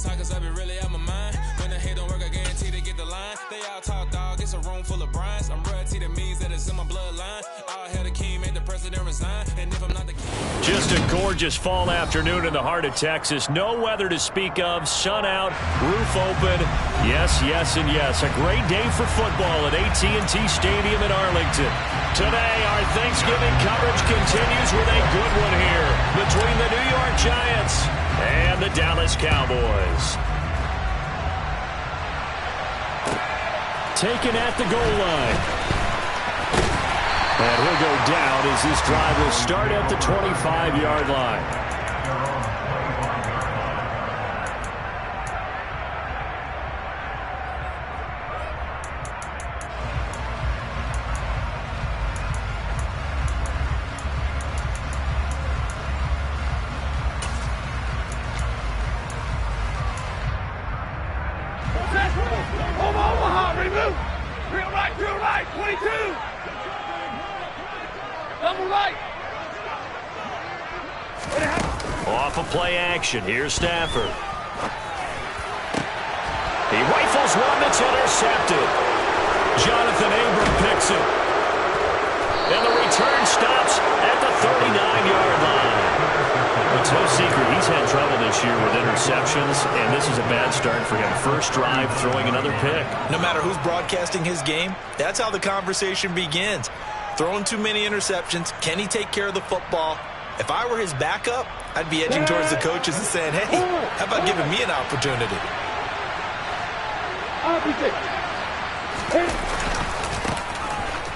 talk, cause I be really out my mind. When the hate don't work, I guarantee to get the line. They all talk, dog, it's a room full of brines. I'm royalty, that means that it's in my bloodline. All hell the king, made the president resign. And if I'm not the king... Just a gorgeous fall afternoon in the heart of Texas. No weather to speak of. Sun out, roof open. Yes, yes, and yes. A great day for football at AT&T Stadium in Arlington. Today, our Thanksgiving coverage continues with a good one here between the New York Giants and the Dallas Cowboys. Taken at the goal line. And he'll go down as this drive will start at the 25-yard line. Omaha, remove. Real right, 22. Double right. Off of play action. Here's Stafford. He rifles one that's intercepted. Jonathan Abram picks it. And the return stops at the 39-yard line. It's no secret he's had trouble this year with interceptions, and this is a bad start for him. First drive, throwing another pick. No matter who's broadcasting his game, that's how the conversation begins. Throwing too many interceptions. Can he take care of the football? If I were his backup, I'd be edging towards the coaches and saying, hey, how about giving me an opportunity?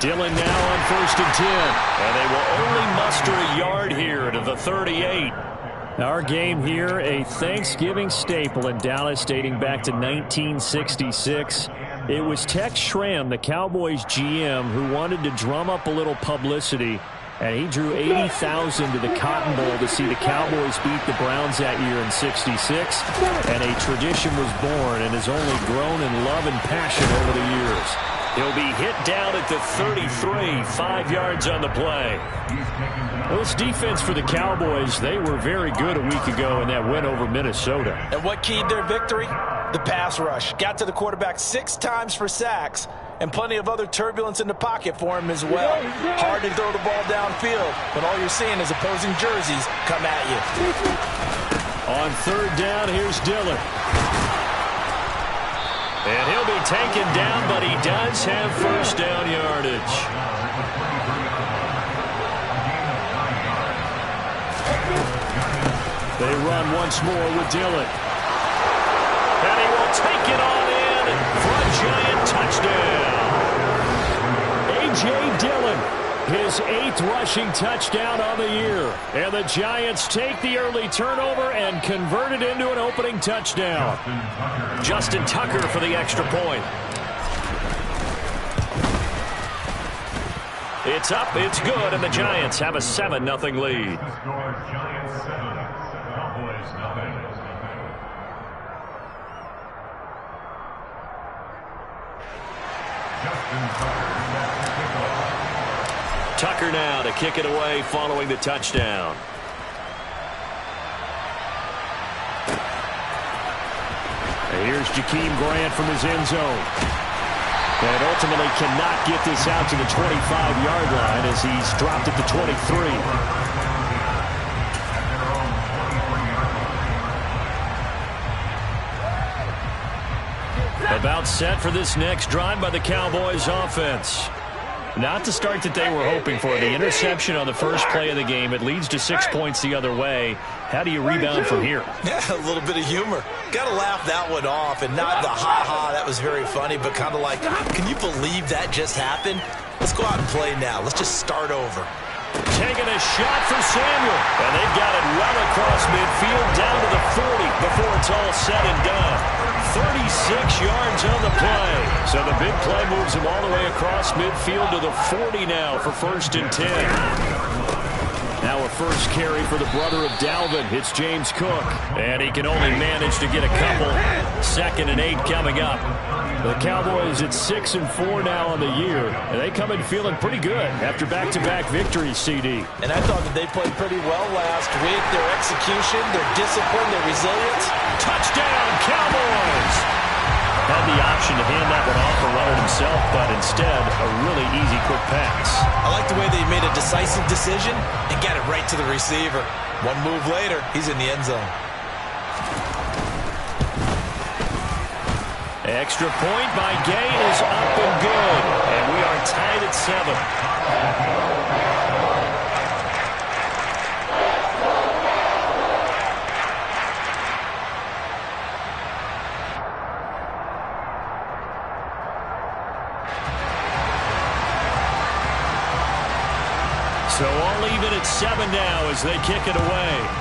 Dillon now on 1st and 10. And they will only muster a yard here to the 38. Our game here, a Thanksgiving staple in Dallas dating back to 1966. It was Tex Schramm, the Cowboys GM, who wanted to drum up a little publicity, and he drew 80,000 to the Cotton Bowl to see the Cowboys beat the Browns that year in '66, and a tradition was born and has only grown in love and passion over the years. He'll be hit down at the 33, 5 yards on the play. Well, this defense for the Cowboys, they were very good a week ago in that win over Minnesota. And what keyed their victory? The pass rush. Got to the quarterback 6 times for sacks, and plenty of other turbulence in the pocket for him as well. Hard to throw the ball downfield when all you're seeing is opposing jerseys come at you. On 3rd down, here's Dillon. And he'll be taken down, but he does have first down yardage. They run once more with Dillon. And he will take it on in for a Giant touchdown. A.J. Dillon, his 8th rushing touchdown on the year. And the Giants take the early turnover and convert it into an opening touchdown. Justin Tucker for the extra point. It's up, it's good, and the Giants have a 7-0 lead. Tucker now to kick it away following the touchdown. And here's Jakeem Grant from his end zone. And ultimately cannot get this out to the 25-yard line as he's dropped at the 23. About set for this next drive by the Cowboys offense. Not the start that they were hoping for. The interception on the first play of the game. It leads to 6 points the other way. How do you rebound from here? Yeah, a little bit of humor. Got to laugh that one off, and not the ha-ha, that was very funny, but kind of like, can you believe that just happened? Let's go out and play now. Let's just start over. Taking a shot for Samuel. And they've got it well across midfield down to the 40 before it's all said and done. 36 yards on the play. So the big play moves him all the way across midfield to the 40 now for 1st and 10. Now a first carry for the brother of Dalvin. It's James Cook. And he can only manage to get a couple. 2nd and 8 coming up. The Cowboys at 6-4 now on the year, and they come in feeling pretty good after back-to-back victories, CD. And I thought that they played pretty well last week. Their execution, their discipline, their resilience. Touchdown, Cowboys! Had the option to hand that one off or run it himself, but instead, a really easy, quick pass. I like the way they made a decisive decision and got it right to the receiver. One move later, he's in the end zone. Extra point by Gay is up and good, and we are tied at 7. So all even at 7 now as they kick it away.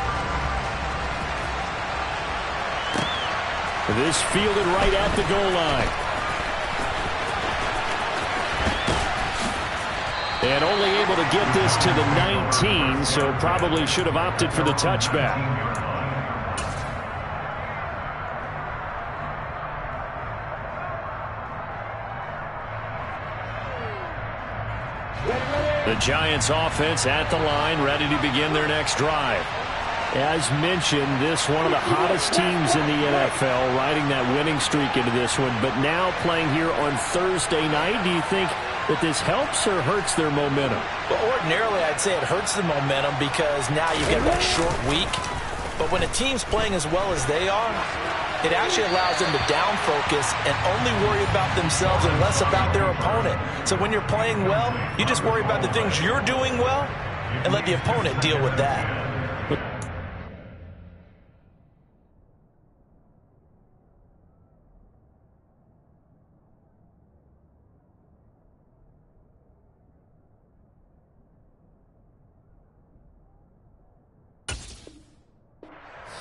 This fielded right at the goal line. And only able to get this to the 19, so probably should have opted for the touchback. The Giants offense at the line, ready to begin their next drive. As mentioned, this one of the hottest teams in the NFL, riding that winning streak into this one, but now playing here on Thursday night. Do you think that this helps or hurts their momentum? Well, ordinarily, I'd say it hurts the momentum because now you get that short week. But when a team's playing as well as they are, it actually allows them to down focus and only worry about themselves and less about their opponent. So when you're playing well, you just worry about the things you're doing well and let the opponent deal with that.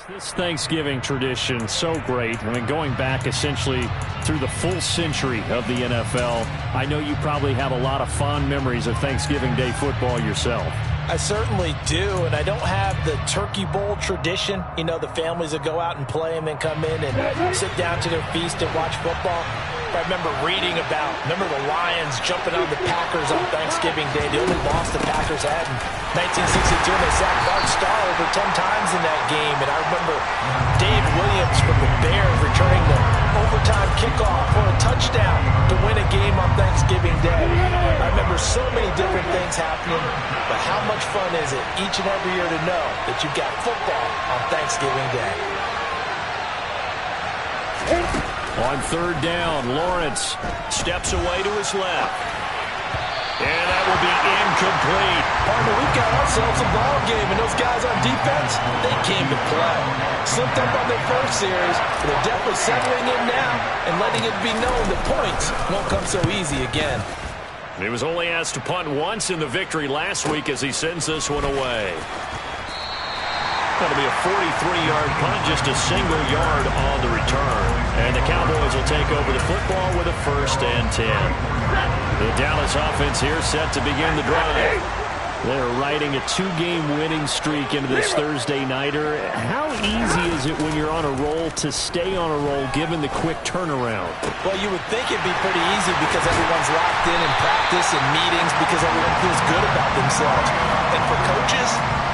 This Thanksgiving tradition, so great. I mean, going back essentially through the full century of the NFL, I know you probably have a lot of fond memories of Thanksgiving Day football yourself. I certainly do, and I don't have the Turkey Bowl tradition. You know, the families that go out and play and then come in and sit down to their feast and watch football. I remember reading about, the Lions jumping on the Packers on Thanksgiving Day. The only loss the Packers had in 1962, and they sacked Bart Starr over 10 times in that game. And I remember Dave Williams from the Bears returning the overtime kickoff for a touchdown to win a game on Thanksgiving Day. I remember so many different things happening, but how much fun is it each and every year to know that you've got football on Thanksgiving Day? On third down, Lawrence steps away to his left. And that will be incomplete. Partner, we've got ourselves a ball game, and those guys on defense, they came to play. Slipped up on their first series, but they're definitely settling in now and letting it be known that points won't come so easy again. He was only asked to punt once in the victory last week as he sends this one away. That'll be a 43-yard punt, just a single yard on the return. And the Cowboys will take over the football with a 1st and 10. The Dallas offense here set to begin the drive. They're riding a 2-game winning streak into this Thursday nighter. How easy is it when you're on a roll to stay on a roll given the quick turnaround? Well, you would think it'd be pretty easy because everyone's locked in practice and meetings because everyone feels good about themselves. And for coaches,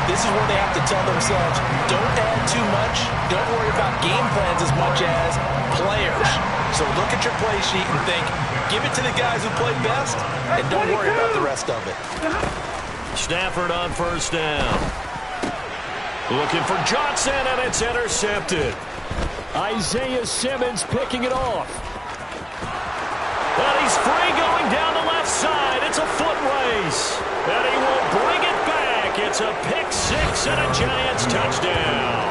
this is where they have to tell themselves, don't add too much, don't worry about game plans as much as players. So look at your play sheet and think, give it to the guys who play best, and don't worry about the rest of it. Stafford on 1st down. Looking for Johnson, and it's intercepted. Isaiah Simmons picking it off. And he's free going down the left side. It's a foot race. And he will bring it back. It's a pick 6 and a Giants touchdown.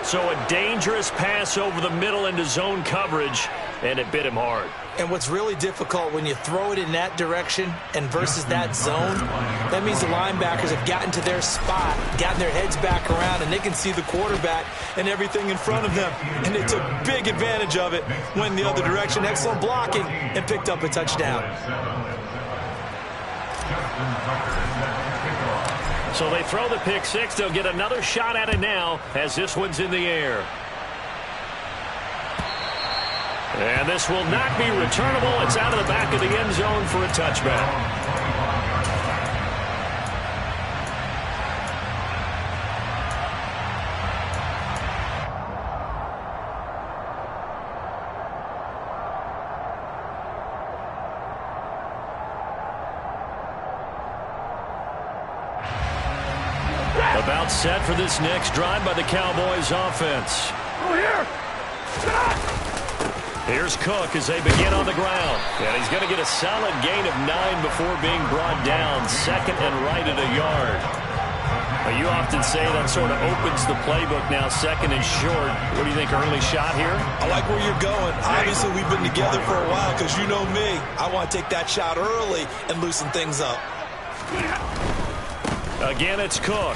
So a dangerous pass over the middle into zone coverage, and it bit him hard. And what's really difficult when you throw it in that direction and versus that zone, that means the linebackers have gotten to their spot, gotten their heads back around, and they can see the quarterback and everything in front of them. And they took big advantage of it, went the other direction, excellent blocking, and picked up a touchdown. So they throw the pick 6. They'll get another shot at it now as this one's in the air. And this will not be returnable. It's out of the back of the end zone for a touchback. About set for this next drive by the Cowboys offense. Here's Cook as they begin on the ground. And he's going to get a solid gain of 9 before being brought down. Second and right at a yard. Well, you often say that sort of opens the playbook now, second and short. What do you think, early shot here? I like where you're going. Obviously, we've been together for a while because you know me. I want to take that shot early and loosen things up. Again, it's Cook.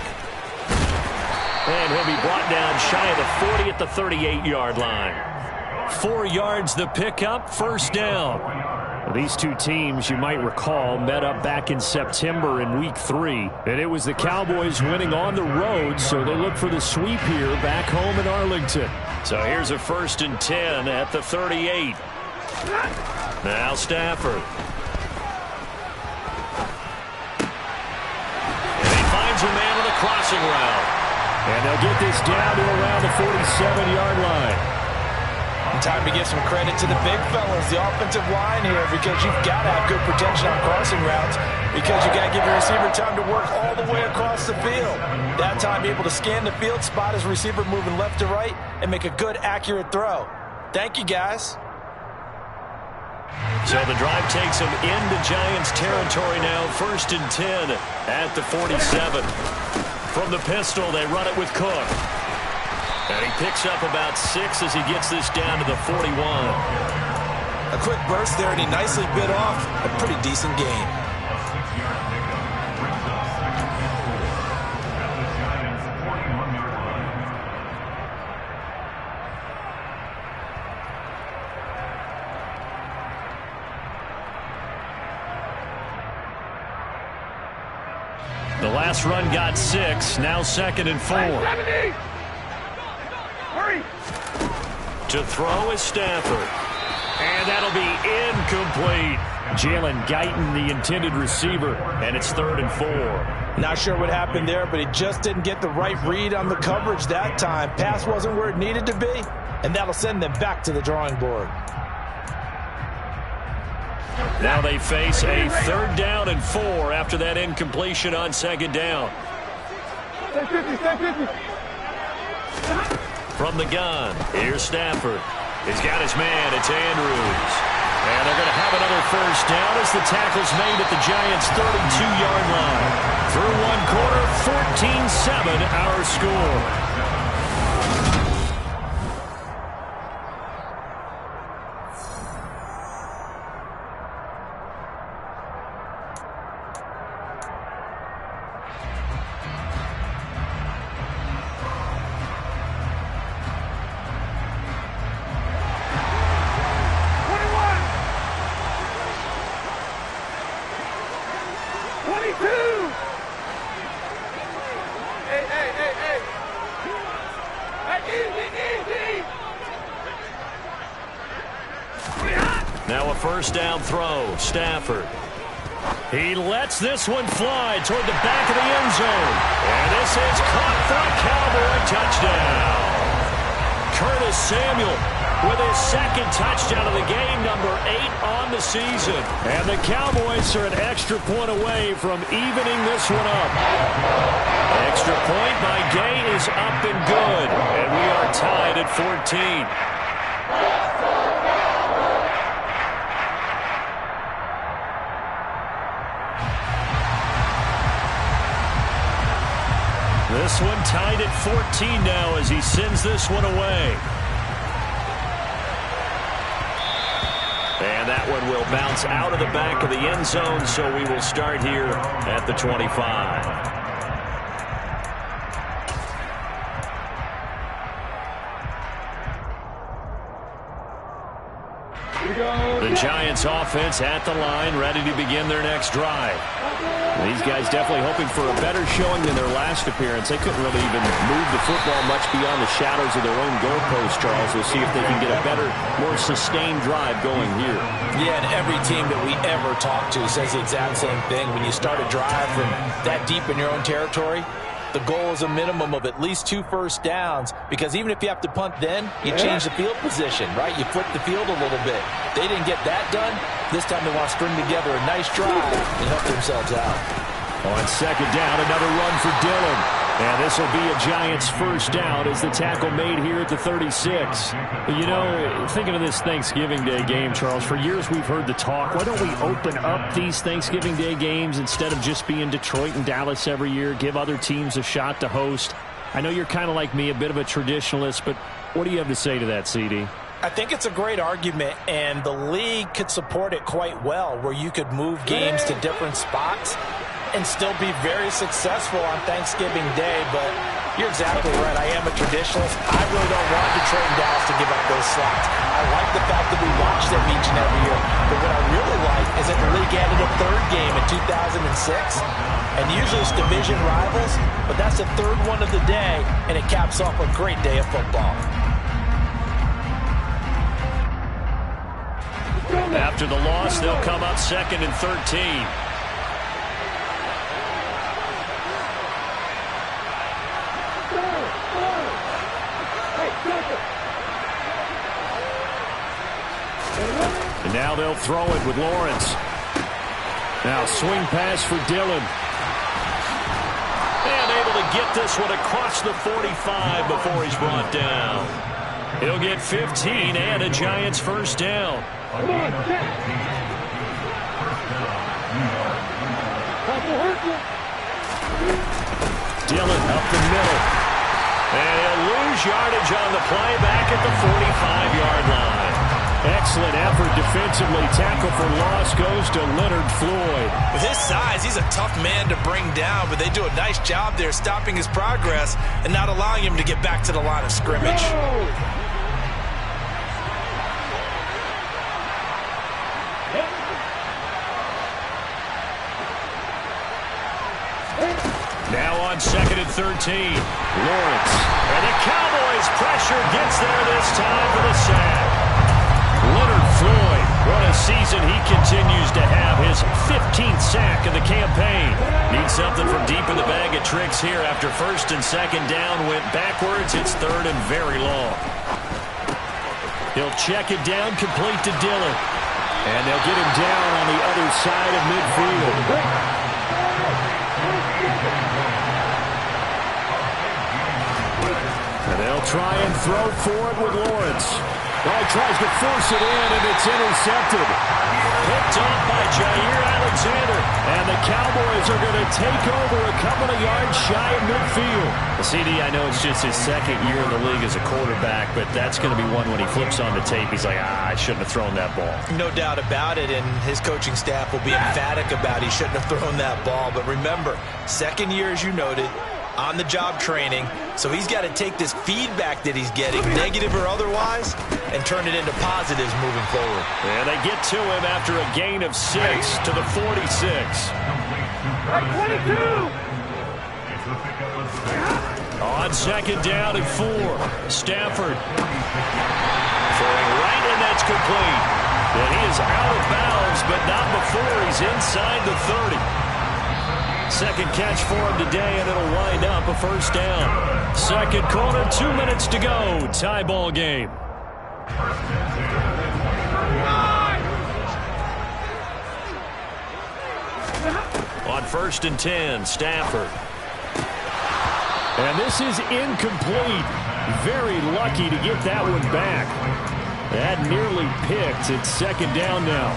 And he'll be brought down shy of the 40 at the 38-yard line. 4 yards the pickup, first down. These two teams, you might recall, met up back in September in Week 3. And it was the Cowboys winning on the road, so they look for the sweep here back home in Arlington. So here's a 1st and 10 at the 38. Now Stafford. And he finds a man with a crossing route. And they'll get this down to around the 47-yard line. And time to give some credit to the big fellas, the offensive line here, because you've got to have good protection on crossing routes, because you've got to give your receiver time to work all the way across the field. That time, be able to scan the field, spot his receiver moving left to right, and make a good, accurate throw. Thank you, guys. So the drive takes them into Giants territory now, 1st and 10 at the 47. From the pistol, they run it with Cook. And he picks up about 6 as he gets this down to the 41. A quick burst there, and he nicely bit off a pretty decent gain. The last run got 6, now 2nd and 4. Hurry! To throw is Stafford. And that'll be incomplete. Jalen Guyton, the intended receiver, and it's 3rd and 4. Not sure what happened there, but he just didn't get the right read on the coverage that time. Pass wasn't where it needed to be, and that'll send them back to the drawing board. Now they face a 3rd down and 4 after that incompletion on 2nd down. Stay 50, stay 50. From the gun, here's Stafford. He's got his man, it's Andrews. And they're going to have another 1st down as the tackle's made at the Giants' 32-yard line. Through 1 quarter, 14-7 our score. Now a 1st down throw, Stafford. He lets this one fly toward the back of the end zone. And this is caught for a Cowboy touchdown. Curtis Samuel with his 2nd touchdown of the game, number 8 on the season. And the Cowboys are an extra point away from evening this one up. Extra point by Gay is up and good. And we are tied at 14. This one tied at 14 now as he sends this one away. And that one will bounce out of the back of the end zone, so we will start here at the 25. The Giants Giants offense at the line, ready to begin their next drive. These guys definitely hoping for a better showing than their last appearance. They couldn't really even move the football much beyond the shadows of their own goalpost, Charles. We'll see if they can get a better, more sustained drive going here. Yeah, and every team that we ever talk to says the exact same thing. When you start a drive from that deep in your own territory, the goal is a minimum of at least 2 first downs, because even if you have to punt then, you change the field position, right? You flip the field a little bit. They didn't get that done. This time they want to string together a nice drive and help themselves out. On second down, another run for Dillon. And this will be a Giants first down as the tackle made here at the 36. You know, thinking of this Thanksgiving Day game, Charles, for years we've heard the talk, why don't we open up these Thanksgiving Day games instead of just being Detroit and Dallas every year, give other teams a shot to host? I know you're kind of like me, a bit of a traditionalist, but what do you have to say to that, CD? I think it's a great argument, and the league could support it quite well, where you could move games to different spots and still be very successful on Thanksgiving Day. But you're exactly right. I am a traditionalist. I really don't want Detroit and Dallas to give up those slots. I like the fact that we watch them each and every year. But what I really like is that the league added a third game in 2006. And usually it's division rivals, but that's the third one of the day, and it caps off a great day of football. After the loss, they'll come up 2nd and 13. And now they'll throw it with Lawrence. Now swing pass for Dillon. And able to get this one across the 45 before he's brought down. He'll get 15 and a Giants first down. Dillon up the middle. And he'll lose yardage on the play back at the 45-yard line. Excellent effort defensively. Tackle for loss goes to Leonard Floyd. With his size, he's a tough man to bring down, but they do a nice job there stopping his progress and not allowing him to get back to the line of scrimmage. Now on 2nd and 13, Lawrence. And the Cowboys pressure gets there this time for the sack. Leonard Floyd, what a season he continues to have. His 15th sack of the campaign. Needs something from deep in the bag of tricks here after 1st and 2nd down. Went backwards. It's 3rd and very long. He'll check it down, complete to Dillon. And they'll get him down on the other side of midfield. And they'll try and throw for it with Lawrence. Well, he tries to force it in, and it's intercepted. Picked off by Jair Alexander. And the Cowboys are going to take over a couple of yards shy of midfield. CD, I know it's just his 2nd year in the league as a quarterback, but that's going to be one when he flips on the tape. He's like, I shouldn't have thrown that ball. No doubt about it, and his coaching staff will be emphatic about he shouldn't have thrown that ball. But remember, 2nd year, as you noted, on-the-job training, so he's got to take this feedback that he's getting, negative or otherwise, and turn it into positives moving forward. And they get to him after a gain of 6 to the 46. 22! On 2nd down and 4, Stafford. Throwing right, and that's complete. And he is out of bounds, but not before he's inside the 30. 2nd catch for him today, and it'll wind up a first down. 2nd quarter, 2 minutes to go. Tie ball game. On 1st and 10, Stafford. And this is incomplete. Very lucky to get that one back. That nearly picked. It's 2nd down now.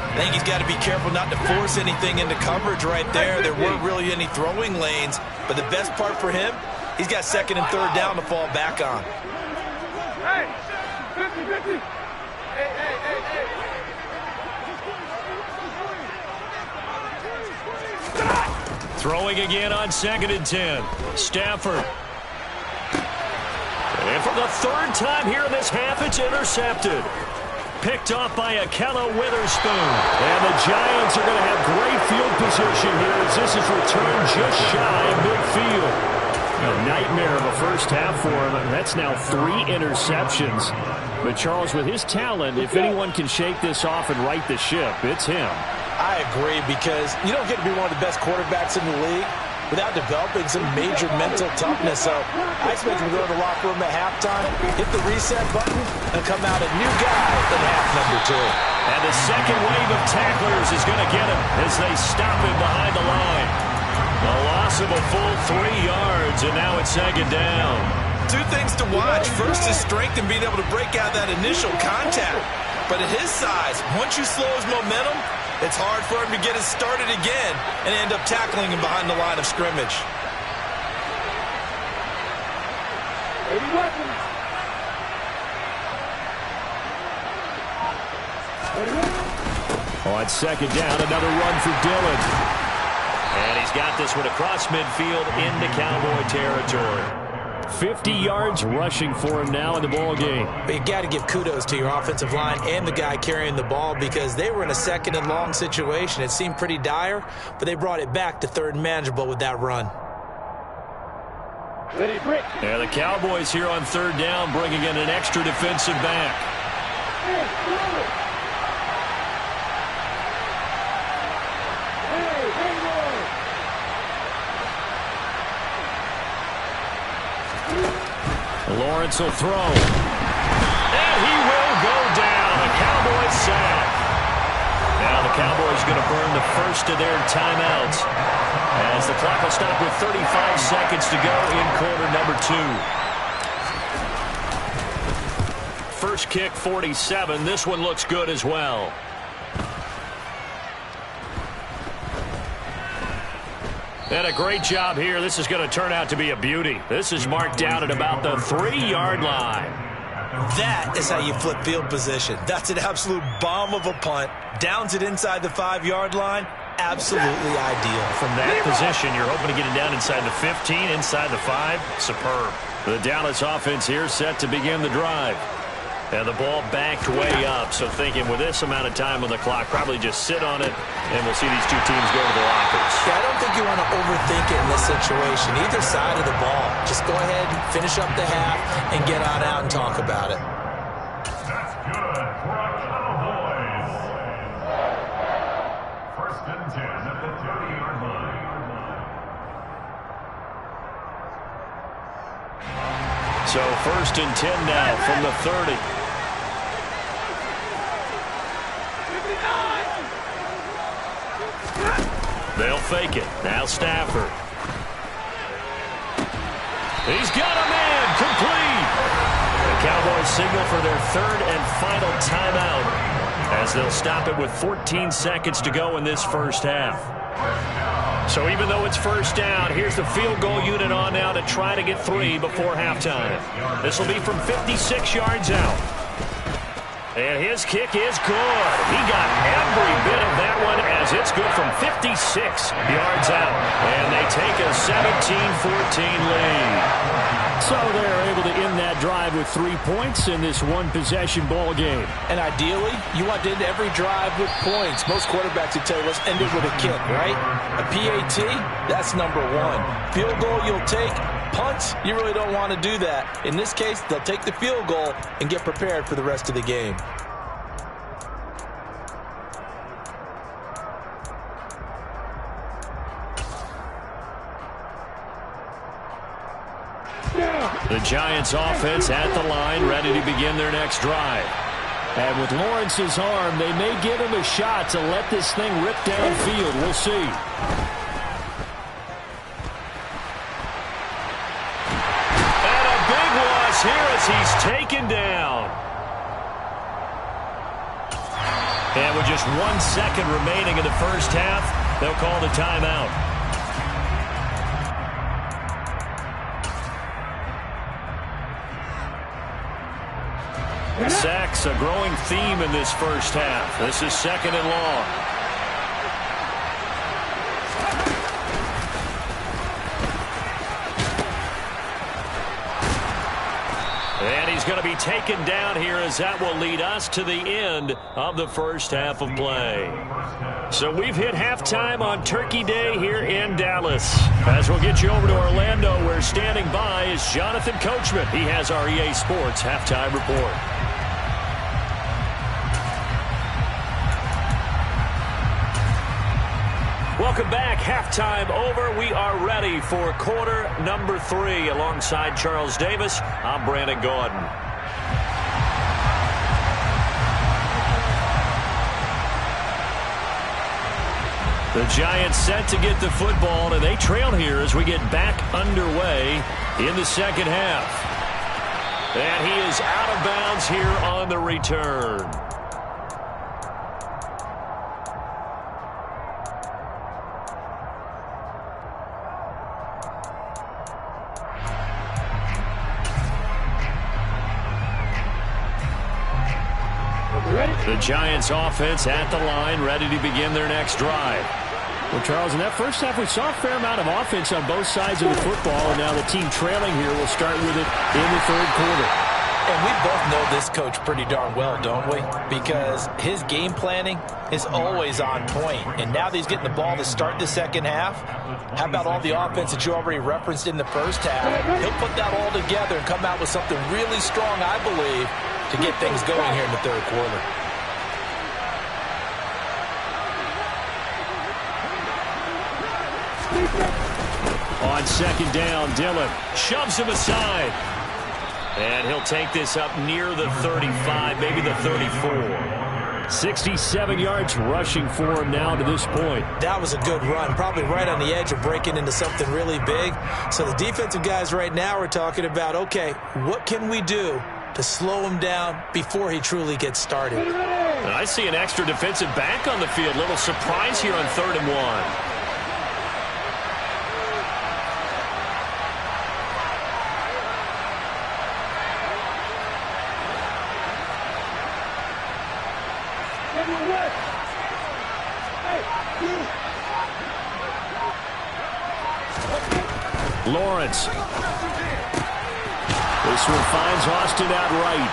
I think he's got to be careful not to force anything into coverage right there. There weren't really any throwing lanes, but the best part for him, he's got 2nd and 3rd down to fall back on. Hey, 50-50. Hey. Throwing again on 2nd and 10. Stafford. And for the 3rd time here in this half, it's intercepted. picked off by Akella Witherspoon. And the Giants are going to have great field position here as this is returned just shy of midfield. A nightmare of a first half for him. That's now 3 interceptions. But Charles, with his talent, if anyone can shake this off and right the ship, it's him. I agree, because you don't get to be one of the best quarterbacks in the league without developing some major mental toughness. So I expect him to go to the locker room at halftime, hit the reset button, and come out a new guy in half number 2. And the second wave of tacklers is going to get him as they stop him behind the line. A loss of a full 3 yards, and now it's second down. 2 things to watch. First is strength and being able to break out that initial contact. But at his size, once you slow his momentum, it's hard for him to get it started again and end up tackling him behind the line of scrimmage. On second down, another run for Dillon. And he's got this one across midfield into Cowboy territory. 50 yards rushing for him now in the ball game. But you got to give kudos to your offensive line and the guy carrying the ball, because they were in a second and long situation. It seemed pretty dire, but they brought it back to third and manageable with that run. Yeah, the Cowboys here on third down bringing in an extra defensive back. Lawrence will throw. And he will go down. A Cowboys sack. Now the Cowboys going to burn the first of their timeouts, as the clock will stop with 35 seconds to go in quarter number 2. First kick, 47. This one looks good as well. And a great job here. This is going to turn out to be a beauty. This is marked down at about the 3-yard line. That is how you flip field position. That's an absolute bomb of a punt. Downs it inside the 5-yard line. Absolutely ideal. From that position, you're hoping to get it down inside the 15, inside the 5. Superb. The Dallas offense here set to begin the drive. And the ball backed way up, so thinking with this amount of time on the clock, probably just sit on it, and we'll see these two teams go to the lockers. Yeah, I don't think you want to overthink it in this situation, either side of the ball. Just go ahead and finish up the half and get on out and talk about it. That's good for a Cowboys. First and 10 at the 30-yard line. So first and 10 now from the 30. They'll fake it. Now Stafford. He's got a man. Complete. The Cowboys signal for their third and final timeout, as they'll stop it with 14 seconds to go in this first half. So even though it's first down, here's the field goal unit on now to try to get 3 before halftime. This will be from 56 yards out. And his kick is good. He got every bit of that one, as it's good from 56 yards out. And they take a 17-14 lead. So they're able to end that drive with 3 points in this one-possession ball game. And ideally, you want to end every drive with points. Most quarterbacks would tell you, let's end it with a kick, right? A PAT, that's number 1. Field goal you'll take. Punts, you really don't want to do that. In this case, they'll take the field goal and get prepared for the rest of the game. The Giants offense at the line, ready to begin their next drive. And with Lawrence's arm, they may give him a shot to let this thing rip downfield. We'll see. And a big loss here as he's taken down. And with just 1 second remaining in the first half, they'll call the timeout. Sacks, a growing theme in this first half. This is second and long. And he's going to be be taken down here, as that will lead us to the end of the first half of play. So we've hit halftime on Turkey Day here in Dallas. As we'll get you over to Orlando, where standing by is Jonathan Coachman. He has our EA Sports halftime report. Welcome back. Halftime over. We are ready for quarter number 3. Alongside Charles Davis, I'm Brandon Gordon. The Giants set to get the football, and they trail here as we get back underway in the second half. And he is out of bounds here on the return. The Giants offense at the line, ready to begin their next drive. Well, Charles, in that first half, we saw a fair amount of offense on both sides of the football, and now the team trailing here will start with it in the third quarter. And we both know this coach pretty darn well, don't we? Because his game planning is always on point. And now that he's getting the ball to start the second half, how about all the offense that you already referenced in the first half? He'll put that all together and come out with something really strong, I believe, to get things going here in the third quarter. On second down, Dillon shoves him aside. And he'll take this up near the 35, maybe the 34. 67 yards rushing for him now to this point. That was a good run, probably right on the edge of breaking into something really big. So the defensive guys right now are talking about, okay, what can we do to slow him down before he truly gets started? And I see an extra defensive back on the field. Little surprise here on 3rd and 1. Lawrence. This one finds Austin outright.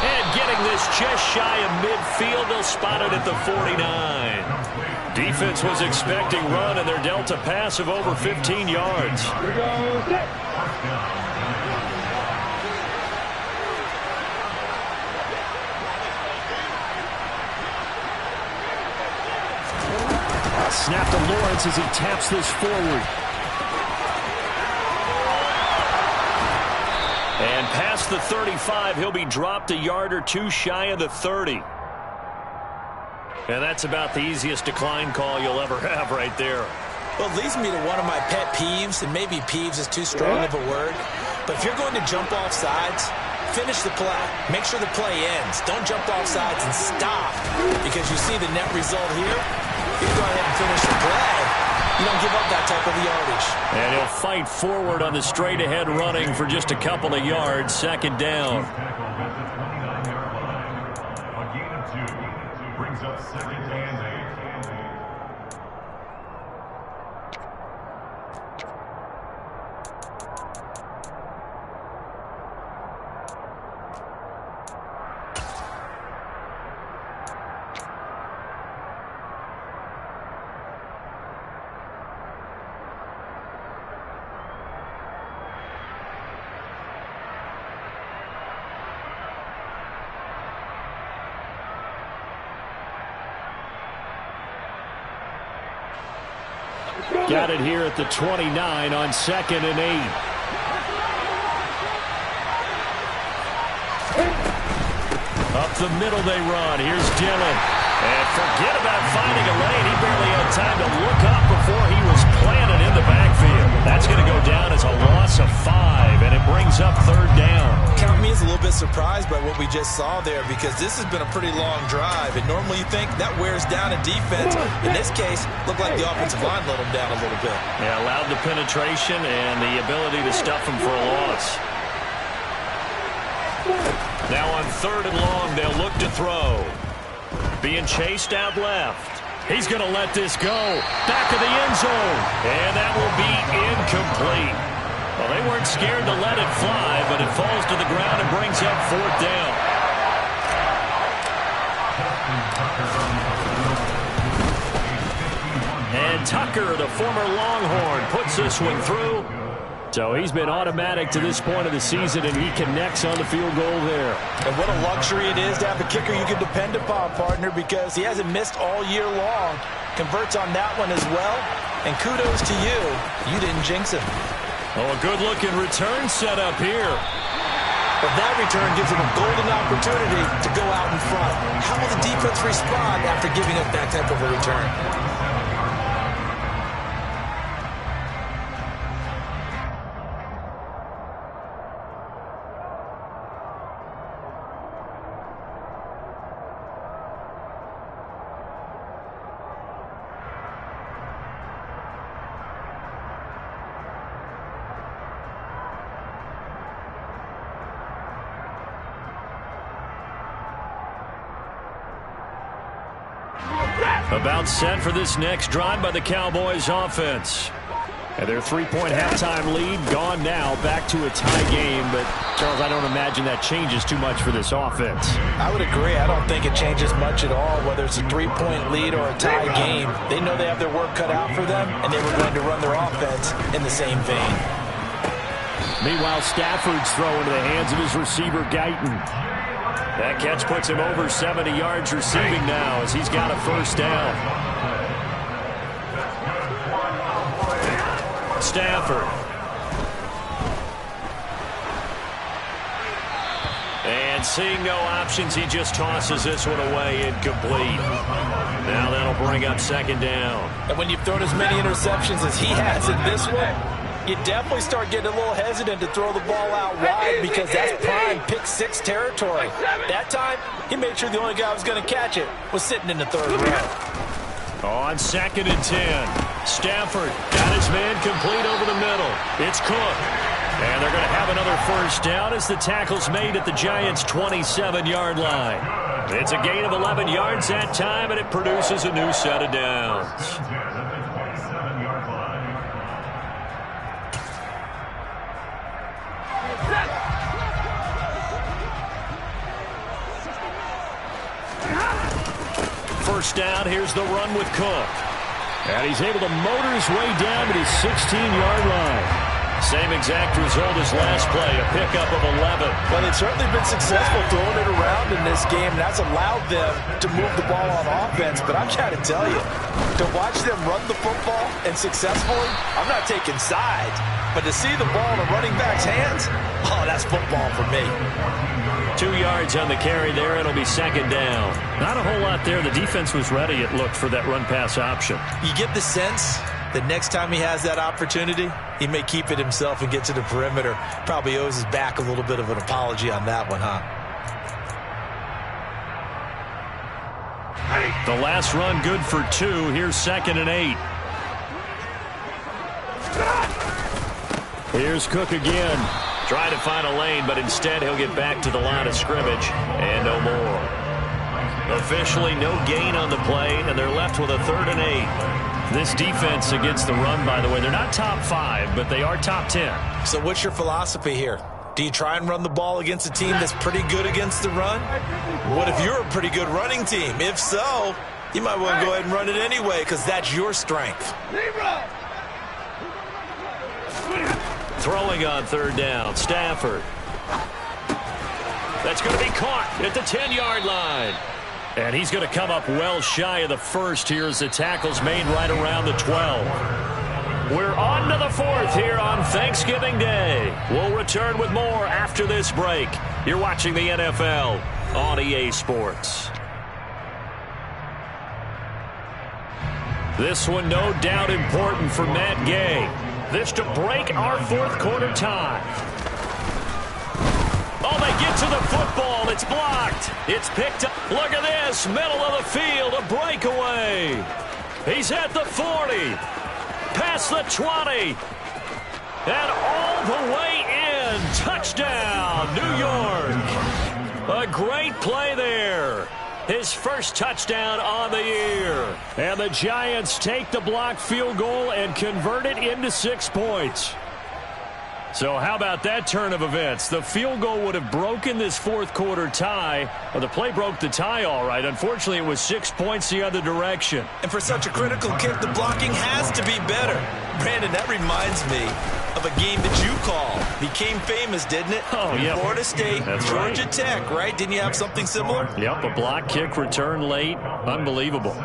And getting this just shy of midfield, they'll spot it at the 49. Defense was expecting run, and they're dealt a pass of over 15 yards. Snap to Lawrence as he taps this forward. And past the 35, he'll be dropped a yard or two shy of the 30. And that's about the easiest decline call you'll ever have right there. Well, it leads me to one of my pet peeves, and maybe peeves is too strong of a word. But if you're going to jump off sides, finish the play. Make sure the play ends. Don't jump off sides and stop. Because you see the net result here. You go ahead and finish the play. You don't give up that type of yardage. And he'll fight forward on the straight-ahead running for just a couple of yards. Second down. A gain of 2 brings up 2nd and 8. Got it here at the 29 on 2nd and 8. Up the middle they run. Here's Dillon. And forget about finding a lane. He barely had time to look up before he was planted in the backfield. That's going to go down as a loss of 5, and it brings up 3rd down. Count me as a little bit surprised by what we just saw there, because this has been a pretty long drive, and normally you think that wears down a defense. In this case, looked like the offensive line let them down a little bit. Yeah, allowed the penetration and the ability to stuff them for a loss. Now on 3rd and long, they'll look to throw. Being chased out left. He's going to let this go. Back of the end zone. And that will be incomplete. Well, they weren't scared to let it fly, but it falls to the ground and brings up 4th down. And Tucker, the former Longhorn, puts this one through. So he's been automatic to this point of the season, and he connects on the field goal there. And what a luxury it is to have a kicker you can depend upon, partner, because he hasn't missed all year long. Converts on that one as well. And kudos to you. You didn't jinx him. Oh, a good-looking return set up here. But that return gives him a golden opportunity to go out in front. How will the defense respond after giving up that type of a return? About set for this next drive by the Cowboys offense. And their 3-point halftime lead gone now, back to a tie game. But, Charles, I don't imagine that changes too much for this offense. I would agree. I don't think it changes much at all, whether it's a 3-point lead or a tie game. They know they have their work cut out for them, and they were going to run their offense in the same vein. Meanwhile, Stafford's throw into the hands of his receiver, Guyton. That catch puts him over 70 yards receiving now as he's got a 1st down. Stafford. And seeing no options, he just tosses this one away incomplete. Now that'll bring up 2nd down. And when you've thrown as many interceptions as he has in this one, you definitely start getting a little hesitant to throw the ball out wide because that's prime pick-6 territory. That time, he made sure the only guy who was going to catch it was sitting in the 3rd row. On 2nd and 10, Stafford got his man complete over the middle. It's Cook. And they're going to have another 1st down as the tackle's made at the Giants' 27-yard line. It's a gain of 11 yards that time, and it produces a new set of downs. First down, here's the run with Cook. And he's able to motor his way down to his 16-yard line. Same exact result as last play, a pickup of 11. Well, they've certainly been successful throwing it around in this game, and that's allowed them to move the ball on offense. But I'm trying to tell you, to watch them run the football and successfully, I'm not taking sides. But to see the ball in a running back's hands, oh, that's football for me. 2 yards on the carry there. It'll be 2nd down. Not a whole lot there. The defense was ready, it looked, for that run-pass option. You get the sense that next time he has that opportunity, he may keep it himself and get to the perimeter. Probably owes his back a little bit of an apology on that one, huh? The last run good for 2. Here's 2nd and 8. Here's Cook again. Trying to find a lane, but instead he'll get back to the line of scrimmage and no more. Officially no gain on the play, and they're left with a 3rd and 8. This defense against the run, by the way, they're not top 5, but they are top 10. So what's your philosophy here? Do you try and run the ball against a team that's pretty good against the run? What if you're a pretty good running team? If so, you might want to go ahead and run it anyway because that's your strength. Throwing on 3rd down, Stafford. That's going to be caught at the 10-yard line. And he's going to come up well shy of the 1st here as the tackle's made right around the 12. We're on to the 4th here on Thanksgiving Day. We'll return with more after this break. You're watching the NFL on EA Sports. This one no doubt important for Matt Gay. This to break our 4th quarter tie. Oh, they get to the football. It's blocked. It's picked up. Look at this. Middle of the field. A breakaway. He's at the 40. Past the 20. And all the way in. Touchdown, New York. A great play there. His first touchdown on the year. And the Giants take the blocked field goal and convert it into 6 points. So how about that turn of events? The field goal would have broken this fourth quarter tie. Well, the play broke the tie all right. Unfortunately, it was 6 points the other direction. And for such a critical kick, the blocking has to be better. Brandon, that reminds me of a game that you called. Became famous, didn't it? Oh, yeah. Florida State, That's Georgia right. Tech, right? Didn't you have something similar? Yep, a block kick return late. Unbelievable.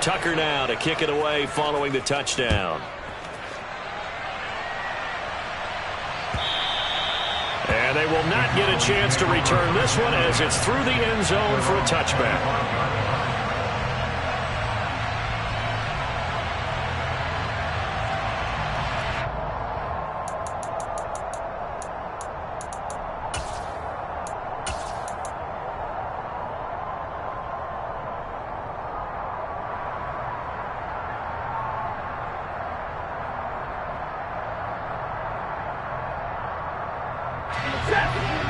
Tucker now to kick it away following the touchdown. And they will not get a chance to return this one as it's through the end zone for a touchback.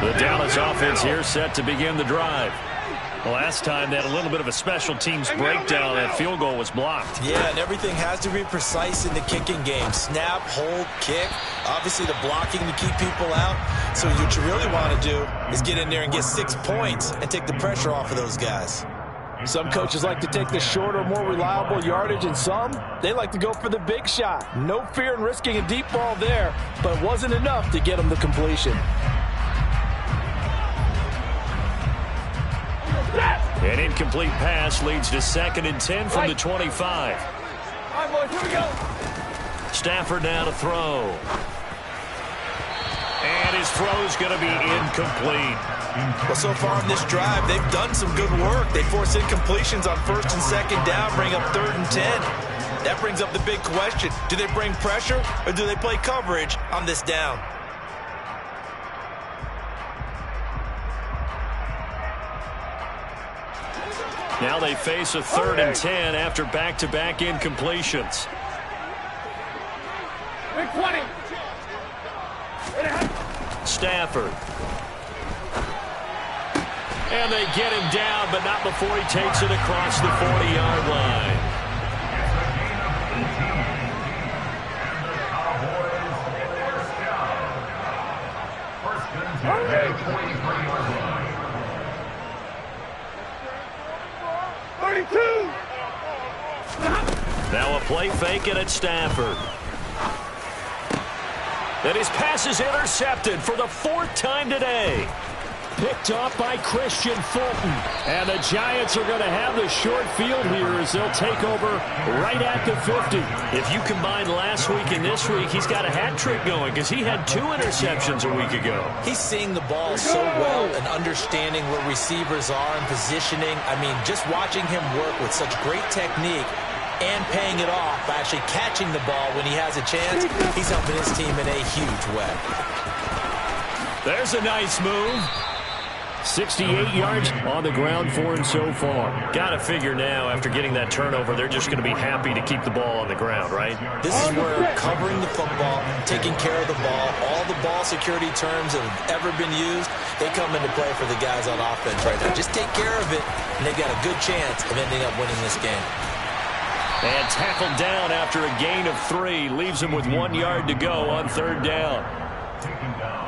The Dallas offense here set to begin the drive. Last time they had a little bit of a special teams breakdown. That field goal was blocked. Yeah, and everything has to be precise in the kicking game. Snap, hold, kick. Obviously the blocking to keep people out. So what you really want to do is get in there and get 6 points and take the pressure off of those guys. Some coaches like to take the shorter, more reliable yardage, and some, they like to go for the big shot. No fear in risking a deep ball there, but it wasn't enough to get them the completion. An incomplete pass leads to 2nd and 10 from the 25. All right, boys, here we go. Stafford now to throw. And his throw's going to be incomplete. Well, so far in this drive, they've done some good work. They force incompletions on 1st and 2nd down, bring up 3rd and 10. That brings up the big question. Do they bring pressure or do they play coverage on this down? Now they face a 3rd and 10 after back-to-back incompletions. Stafford. And they get him down, but not before he takes it across the 40-yard line. Now a play fake and it's Stafford. And his pass is intercepted for the 4th time today. Picked off by Christian Fulton. And the Giants are going to have the short field here as they'll take over right at the 50. If you combine last week and this week, he's got a hat trick going because he had 2 interceptions a week ago. He's seeing the ball so well and understanding where receivers are and positioning. I mean, just watching him work with such great technique and paying it off by actually catching the ball when he has a chance, he's helping his team in a huge way. There's a nice move. 68 yards on the ground for him so far. Got to figure now, after getting that turnover, they're just going to be happy to keep the ball on the ground, right? This is where covering the football, taking care of the ball, all the ball security terms that have ever been used, they come into play for the guys on offense right now. Just take care of it, and they've got a good chance of ending up winning this game. And tackled down after a gain of 3. Leaves him with 1 yard to go on 3rd down.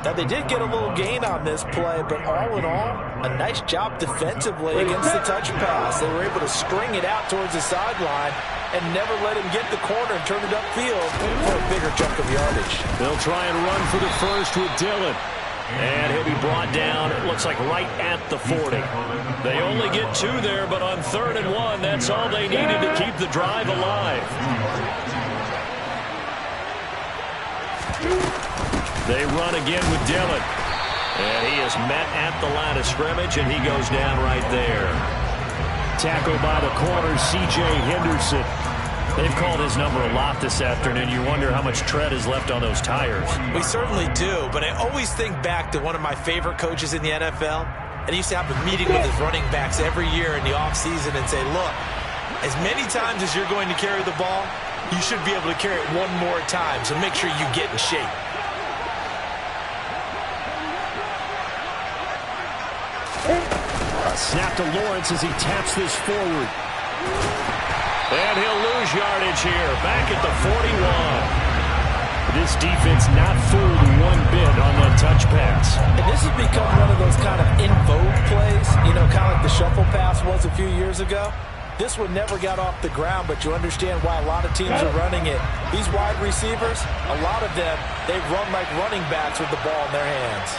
Now, they did get a little gain on this play, but all in all, a nice job defensively against the touch pass. They were able to string it out towards the sideline and never let him get the corner and turn it upfield for a bigger chunk of yardage. They'll try and run for the first with Dillon. And he'll be brought down, it looks like right at the 40. They only get 2 there, but on 3rd and 1, that's all they needed to keep the drive alive. They run again with Dillon. And he is met at the line of scrimmage, and he goes down right there. Tackled by the corner, C.J. Henderson. They've called his number a lot this afternoon. You wonder how much tread is left on those tires. We certainly do, but I always think back to one of my favorite coaches in the NFL. And he used to have a meeting with his running backs every year in the offseason and say, look, as many times as you're going to carry the ball, you should be able to carry it 1 more time, so make sure you get in shape. A snap to Lawrence as he taps this forward. And he'll lose yardage here, back at the 41. This defense not fooled one bit on that touch pass. And this has become one of those kind of in vogue plays, you know, kind of like the shuffle pass was a few years ago. This one never got off the ground, but you understand why a lot of teams are running it. These wide receivers, a lot of them, they run like running backs with the ball in their hands.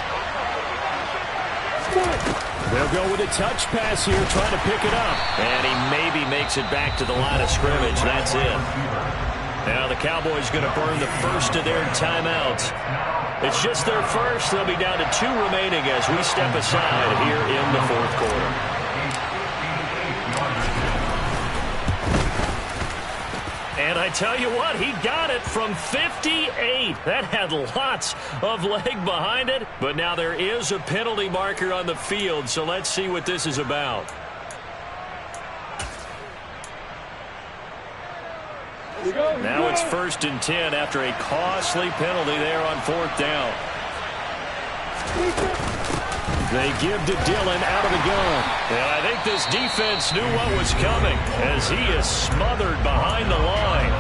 They'll go with a touch pass here, trying to pick it up. And he maybe makes it back to the line of scrimmage. That's it. Now the Cowboys going to burn the first of their timeouts. It's just their first. They'll be down to 2 remaining as we step aside here in the fourth quarter. And I tell you what, he got it from 58. That had lots of leg behind it. But now there is a penalty marker on the field, so let's see what this is about. Now it's 1st and 10 after a costly penalty there on 4th down. They give to Dillon out of the gun. And I think this defense knew what was coming as he is smothered behind the line.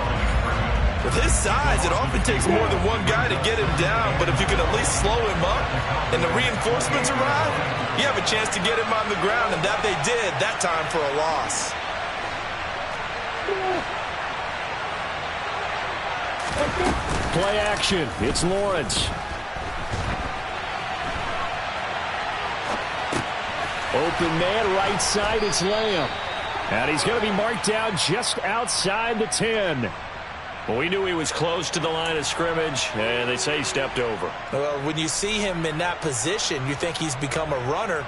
With his size, it often takes more than one guy to get him down, but if you can at least slow him up and the reinforcements arrive, you have a chance to get him on the ground, and that they did that time for a loss. Play action. It's Lawrence. Open man, right side, it's Lamb. And he's going to be marked down just outside the 10. Well, we knew he was close to the line of scrimmage, and they say he stepped over. Well, when you see him in that position, you think he's become a runner.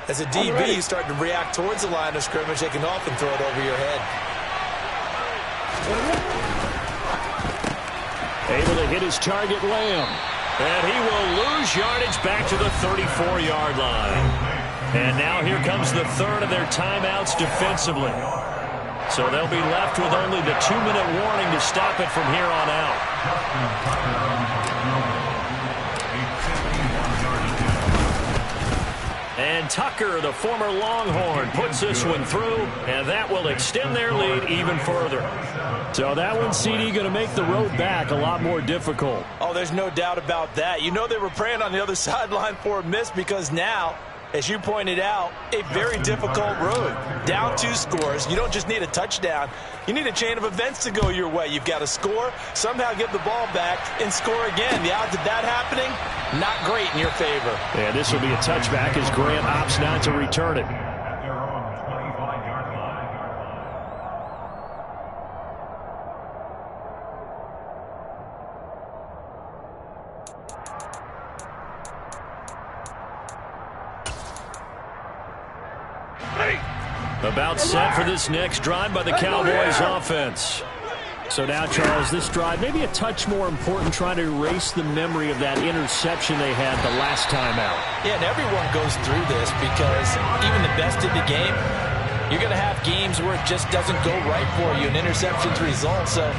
As a DB, he's starting to react towards the line of scrimmage. They can often throw it over your head. Able to hit his target, Lamb. And he will lose yardage back to the 34-yard line. And now here comes the third of their timeouts defensively. So they'll be left with only the 2-minute warning to stop it from here on out. And Tucker, the former Longhorn, puts this one through, and that will extend their lead even further. So that one, CD, going to make the road back a lot more difficult. Oh, there's no doubt about that. You know they were praying on the other sideline for a miss because now, as you pointed out, a very difficult road. Down 2 scores. You don't just need a touchdown. You need a chain of events to go your way. You've got to score, somehow get the ball back, and score again. The odds of that happening, not great in your favor. And this will be a touchback as Grant opts not to return it. At their own 25-yard line. About set for this next drive by the Cowboys offense. So now, Charles, this drive maybe a touch more important, trying to erase the memory of that interception they had the last time out. Yeah, and everyone goes through this because even the best in the game, you're going to have games where it just doesn't go right for you, and interceptions result. So,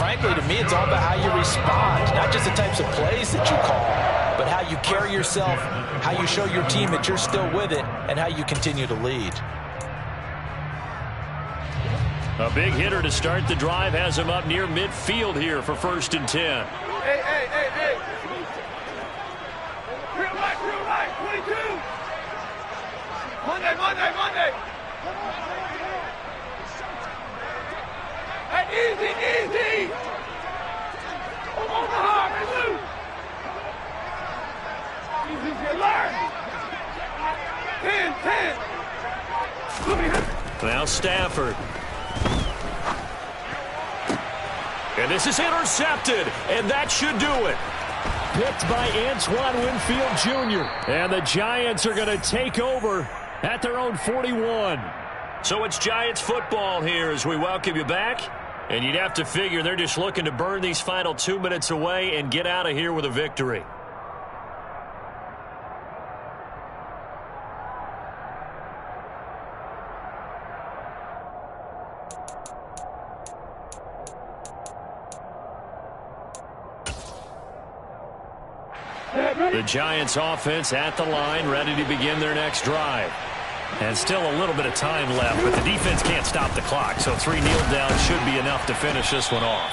frankly, to me, it's all about how you respond, not just the types of plays that you call, but how you carry yourself, how you show your team that you're still with it, and how you continue to lead. A big hitter to start the drive has him up near midfield here for 1st and 10. Hey. Real right, 22. Monday. Hey, easy. On the hard, loose. Easy, learn. 10. Now Stafford. And this is intercepted, and that should do it. Picked by Antoine Winfield Jr. And the Giants are going to take over at their own 41. So it's Giants football here as we welcome you back. And you'd have to figure they're just looking to burn these final 2 minutes away and get out of here with a victory. The Giants offense at the line, ready to begin their next drive. And still a little bit of time left, but the defense can't stop the clock, so 3 kneel downs should be enough to finish this one off.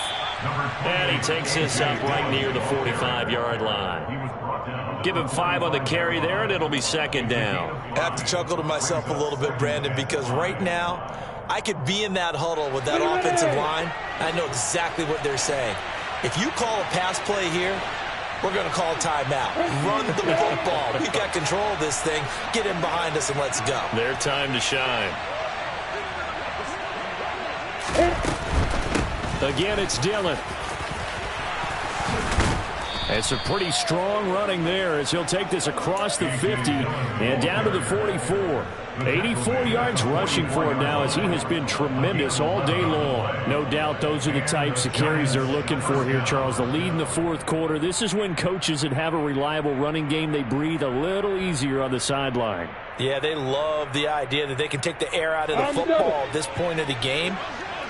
And he takes this up right near the 45-yard line. Give him 5 on the carry there, and it'll be second down. I have to chuckle to myself a little bit, Brandon, because right now I could be in that huddle with that offensive line. I know exactly what they're saying. If you call a pass play here, we're going to call timeout. Run the football. We've got control of this thing. Get in behind us and let's go. Their time to shine. Again, it's Dillon. It's a pretty strong running there as he'll take this across the 50 and down to the 44. 84 yards rushing for him now as he has been tremendous all day long. No doubt those are the types of carries they're looking for here, Charles. The lead in the fourth quarter. This is when coaches that have a reliable running game, they breathe a little easier on the sideline. Yeah, they love the idea that they can take the air out of the football at this point of the game.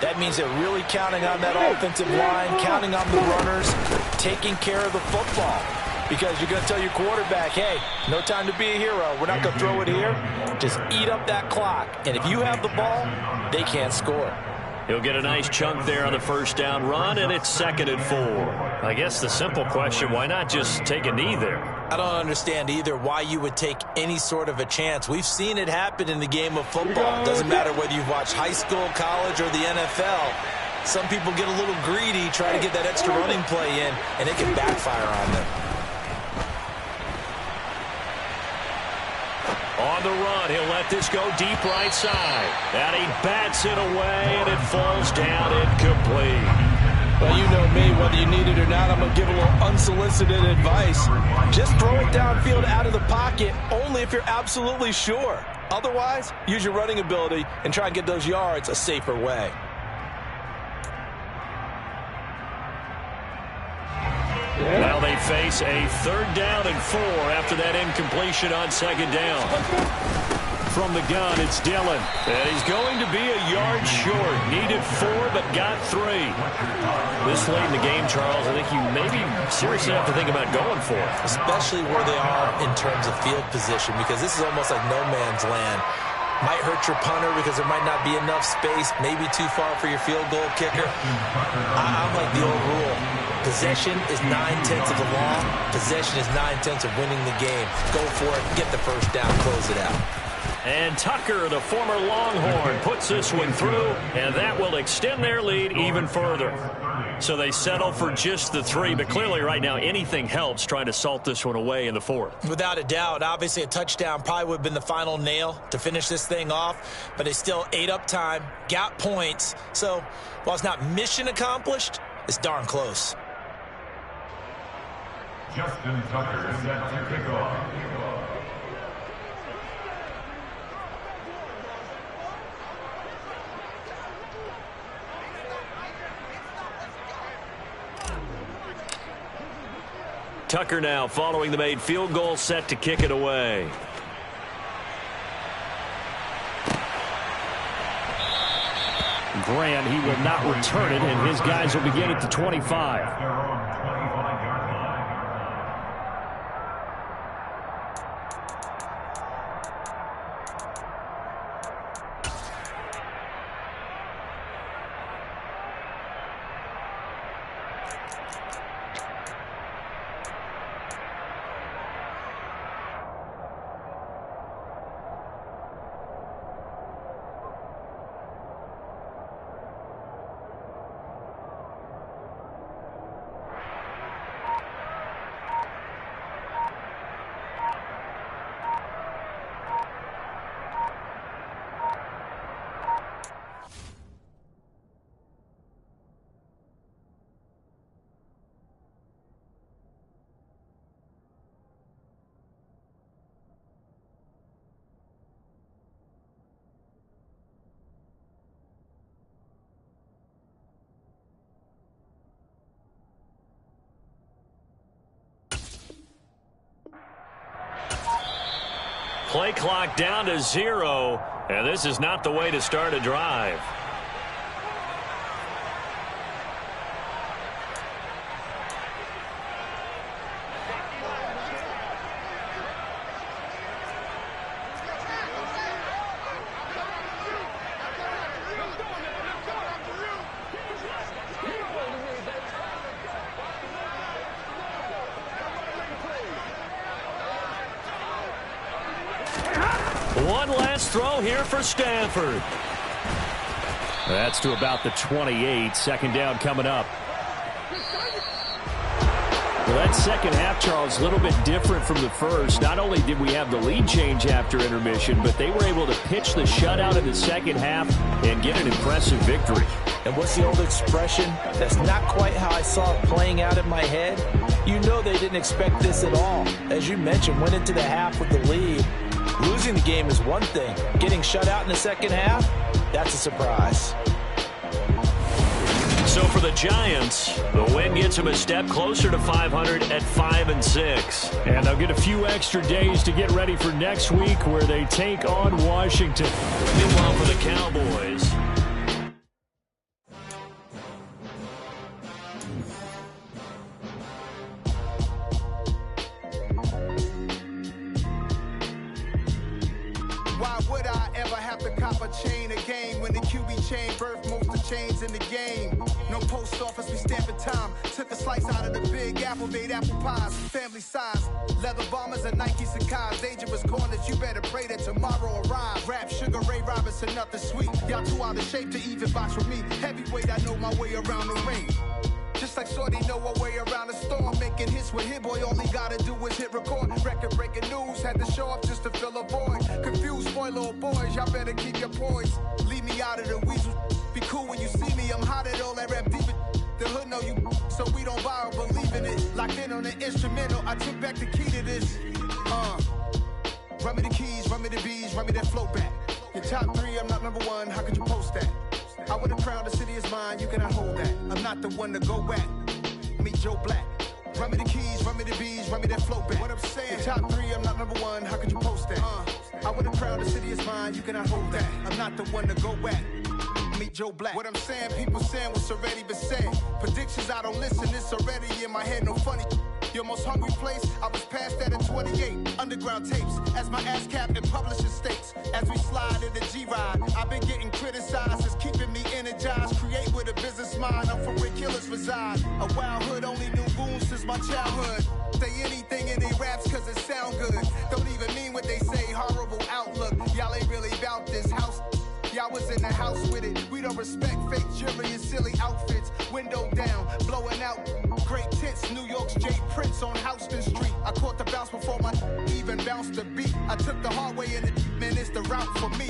That means they're really counting on that offensive line, counting on the runners, taking care of the football. Because you're going to tell your quarterback, hey, no time to be a hero. We're not going to throw it here. Just eat up that clock. And if you have the ball, they can't score. He'll get a nice chunk there on the first down run, and it's 2nd and 4. I guess the simple question, why not just take a knee there? I don't understand either why you would take any sort of a chance. We've seen it happen in the game of football. It doesn't matter whether you've watched high school, college, or the NFL. Some people get a little greedy, try to get that extra running play in, and it can backfire on them. On the run, he'll let this go deep right side. And he bats it away, and it falls down incomplete. Well, you know me, whether you need it or not, I'm going to give a little unsolicited advice. Just throw it downfield out of the pocket, only if you're absolutely sure. Otherwise, use your running ability and try and get those yards a safer way. Now they face a 3rd down and 4 after that incompletion on 2nd down. From the gun, it's Dillon. And he's going to be a yard short. Needed 4, but got 3. This late in the game, Charles, I think you maybe seriously have to think about going for it. Especially where they are in terms of field position, because this is almost like no man's land. Might hurt your punter because there might not be enough space, maybe too far for your field goal kicker. I'm like the old rule. Possession is 9/10 of the law. Possession is 9/10 of winning the game. Go for it. Get the first down. Close it out. And Tucker, the former Longhorn, puts this one through, and that will extend their lead even further. So they settle for just the 3, but clearly right now anything helps trying to salt this one away in the 4th. Without a doubt, obviously a touchdown probably would have been the final nail to finish this thing off, but they still ate up time, got points. So while it's not mission accomplished, it's darn close. Justin Tucker set to kick off. Tucker now following the made field goal, set to kick it away. Grant, he will not return it, and his guys will begin at the 25. Play clock down to 0, and this is not the way to start a drive. First throw here for Stanford. That's to about the 28. Second down coming up. Well, that second half, Charles, a little bit different from the first. Not only did we have the lead change after intermission, but they were able to pitch the shutout in the second half and get an impressive victory. And what's the old expression? That's not quite how I saw it playing out in my head. You know they didn't expect this at all. As you mentioned, went into the half with the lead. Losing the game is one thing. Getting shut out in the second half, that's a surprise. So for the Giants, the win gets them a step closer to 500 at 5-6. And they'll get a few extra days to get ready for next week where they take on Washington. Meanwhile for the Cowboys, why would I ever have to cop a chain again when the QB chain birthed most of chains in the game? No post office, we stamping time. Took a slice out of the big apple, made apple pies, family size. Leather bombers and Nike Sacai's. Dangerous corners, you better pray that tomorrow arrives. Rap, Sugar Ray Robinson, nothing sweet. Y'all too out of shape to even box with me. Heavyweight, I know my way around the ring. Just like Shorty know a way around the storm. Making hits with Hit Boy, all he gotta do is hit record. Record-breaking news, had to show up just to fill a void. Confused, spoiled little boys, y'all better keep your poise. Leave me out of the weasel. Be cool when you see me, I'm hot at all that rap deep. The hood know you, so we don't borrow, believe in it. Locked in on the instrumental, I took back the key to this. Run me the keys, run me the bees, run me that flow back. Your top three, I'm not number one, how could you post that? I would have crowned the city is mine, you cannot hold that. I'm not the one to go back. Meet Joe Black. Run me the keys, run me the bees, run me that flow back. What I'm saying, your top three, I'm not number one, how could you post that? I would have crowned the city is mine, you cannot hold that. I'm not the one to go back. Meet Joe Black. What I'm saying, people saying what's already been said. Predictions, I don't listen, it's already in my head, no funny. Your most hungry place, I was past that at 28. Underground tapes, as my ass cap in publishing states. As we slide in the G-Ride, I've been getting criticized, it's keeping me energized. Create with a business mind, I'm from where killers reside. A wild hood, only knew goons since my childhood. Say anything in they raps cause it sound good. Don't even mean what they say, horrible outlook. Y'all ain't really about this house. Y'all was in the house with it. We don't respect fake jewelry and silly outfits. Window down, blowing out great tits. New York's J. Prince on Houston Street. I caught the bounce before my even bounced the beat. I took the hard way in it, man, it's the route for me.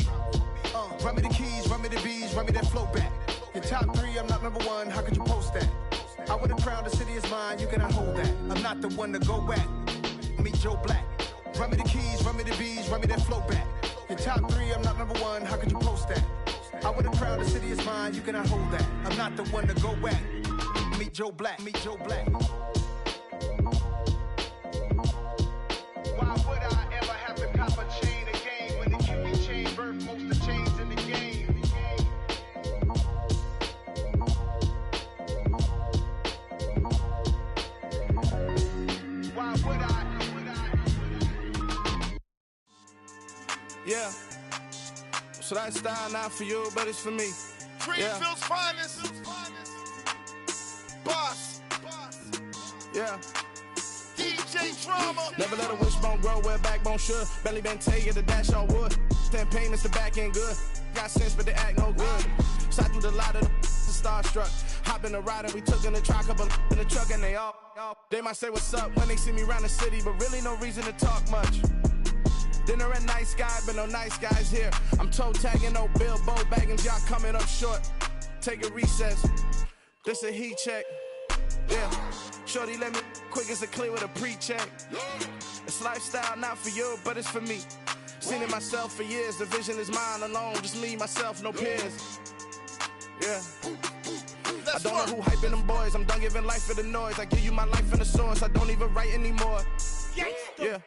Run me the keys, run me the bees, run me that flow back. Your top three, I'm not number one, how could you post that? I would have crowned the city is mine, you cannot hold that. I'm not the one to go back. Meet Joe Black. Run me the keys, run me the bees, run me that flow back. Your top three, I'm not number one, how could you post that? I would have crowned the city is mine, you cannot hold that. I'm not the one to go back. Meet Joe Black, meet Joe Black. Why would I ever have to cop a chain again when the QB chain birthed most of chains in the game? Why would I? Yeah. So that style not for you, but it's for me. Greenfield's finest. Boss. Yeah. DJ Drama. Never let a wishbone grow where a backbone should. Belly been take the dash on wood. 10 payments, the back end good. Got sense, but they act no good. Shot through the lot of the starstruck. Hop in the ride and we took in the truck, couple in the truck and they all. They might say what's up when they see me around the city, but really no reason to talk much. Dinner at nice guy, but no nice guys here. I'm toe tagging, no Bilbo bagging, y'all coming up short. Take a recess. This a heat check. Yeah. Shorty let me quick as a clear with a pre-check. It's lifestyle not for you, but it's for me. Seen it myself for years. The vision is mine alone. Just me, myself, no peers. Yeah. I don't know who hyping them boys. I'm done giving life for the noise. I give you my life in the source. I don't even write anymore. Yeah.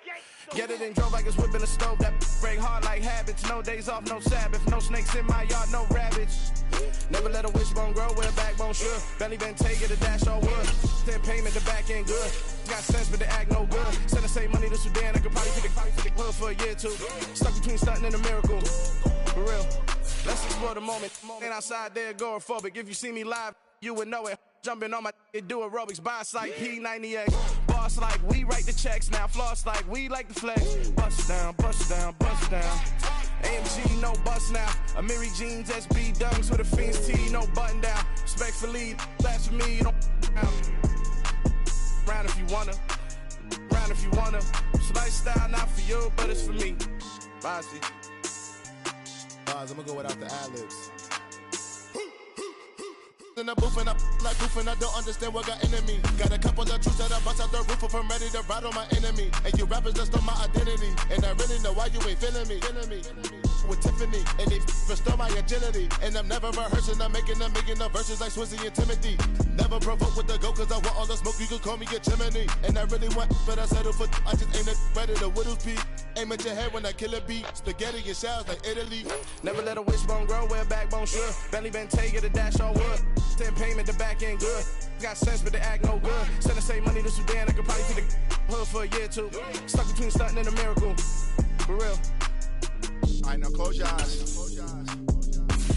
Get it and drove like it's whipping a stove. That break hard like habits. No days off, no Sabbath. No snakes in my yard, no rabbits. Never let a wishbone grow where a backbone should. Belly been take it, a dash on wood. 10 payment, the back end good. Got sense, but they act no good. Send the same money to Sudan. I could probably pick the hood for a year or two. Stuck between stunting and a miracle. For real. Let's explore the moment. Ain't outside there agoraphobic. If you see me live, you would know it. Jumping on my do aerobics, boss like P90X. Boss like we write the checks now. Floss like we like the flex. Bust down, bust down, bust down. AMG, no bust now. Amiri jeans, SB dunks with a Fiends tee, no button down. Respectfully, that's for me, you don't round if you wanna. Round if you wanna. It's lifestyle, not for you, but it's for me. Bye, see. I'm gonna go without the ad-libs. In the booth and I like proof and I don't understand what got into me. Got a couple of truths that I bust out the roof if I'm ready to ride on my enemy. And you rappers just on my identity. And I really know why you ain't feeling me. With Tiffany, and they restore my agility. And I'm never rehearsing, I'm making the verses like Swizzy and Timothy. Never provoke with the go, cause I want all the smoke, you can call me a chimney. And I really want, but I settle for, I just ain't ready to whittle peak. Aim at your head when I kill a beat. Spaghetti and shells like Italy. Never let a wishbone grow where a backbone should. Belly been take the dash on wood. 10 payment, the back end good. Got sense, but the act no good. Send the same money to Sudan, I could probably see the hood for a year or two. Stuck between stunting and a miracle. For real. Alright, now close your eyes.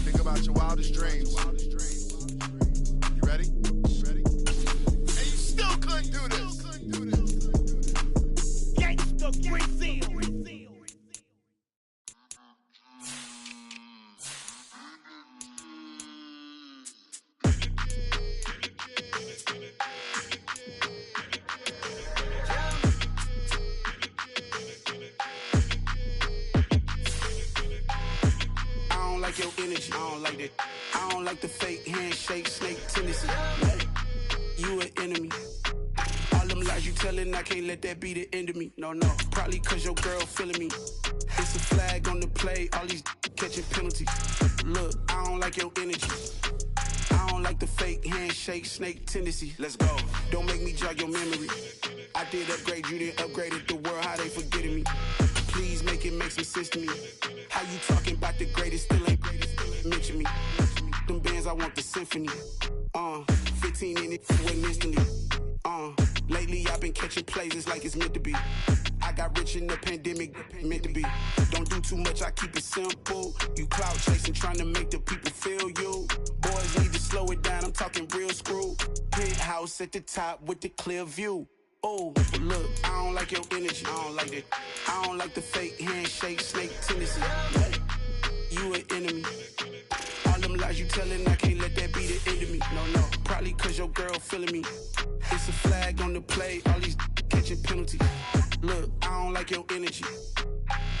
Think about your wildest dreams. You ready? And you still couldn't do this. Gangsta Brazil. Your energy, I don't like that. I don't like the fake handshake, snake tendency. You an enemy. All them lies you telling, I can't let that be the end of me. No, probably cause your girl feeling me. It's a flag on the play, all these catching penalties. Look, I don't like your energy. I don't like the fake handshake, snake tendency. Let's go. Don't make me jog your memory. I did upgrade, you didn't upgrade it. The world, how they forgetting me. Please make it make some sense to me. How you talking about the greatest, still ain't mention me. Them bands, I want the symphony. 15 in it, went instantly. Lately I've been catching plays, it's like it's meant to be. I got rich in the pandemic, meant to be. Don't do too much, I keep it simple. You clout chasing, trying to make the people feel you. Boys need to slow it down, I'm talking real screw. Penthouse at the top with the clear view. Oh, look, I don't like your energy, I don't like that. I don't like the fake handshake, snake tendency. You an enemy. All them lies you telling, I can't let that be the end of me. No, probably cause your girl feeling me. It's a flag on the play, all these catching penalties. Look, I don't like your energy.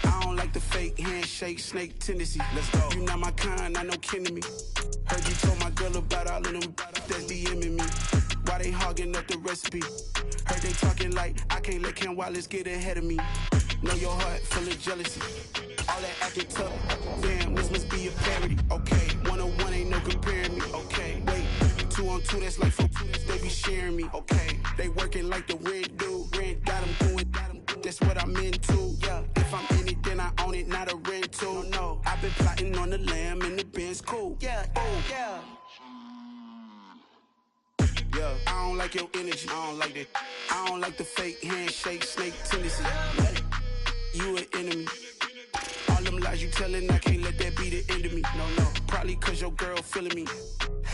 I don't like the fake handshake, snake tendency. Let's go. You not my kind, I know kin to me. Heard you told my girl about all of them that's DMing me. Why they hogging up the recipe? Heard they talking like I can't let Ken Wallace get ahead of me. Know your heart full of jealousy. All that acting tough. Damn, this must be a parody. Okay, 1-on-1 ain't no comparing me. Okay, wait, 2-on-2 that's like 4-2. They be sharing me. Okay, they working like the rent do. Rent got them doing. That's what I'm into. Yeah, if I'm in it, then I own it, not a rental. No, I've been plotting on the lamb and the Benz cool. Yeah, oh yeah. Yeah, I don't like your energy, I don't like that. I don't like the fake handshake, snake tendency. You an enemy. All them lies you telling, I can't let that be the end of me. No, probably cause your girl feeling me.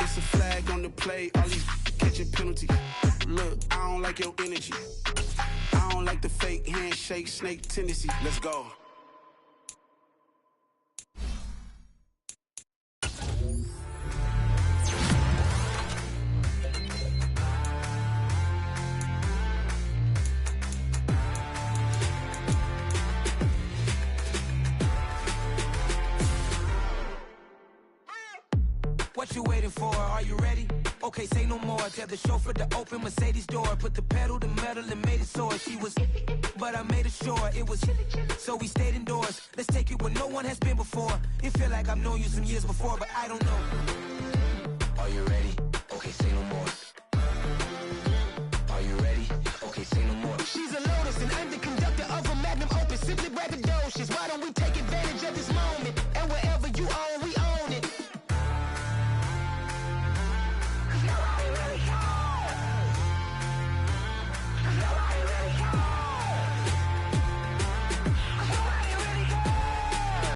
It's a flag on the play, all these catching penalties. Look, I don't like your energy. I don't like the fake handshake, snake tendency. Let's go. What you waiting for? Are you ready? Okay, say no more. Tell the chauffeur to open Mercedes door. Put the pedal to metal and made it soar. She was, but I made it sure it was. So we stayed indoors. Let's take it where no one has been before. It feel like I've known you some years before, but I don't know. Are you ready? Okay, say no more.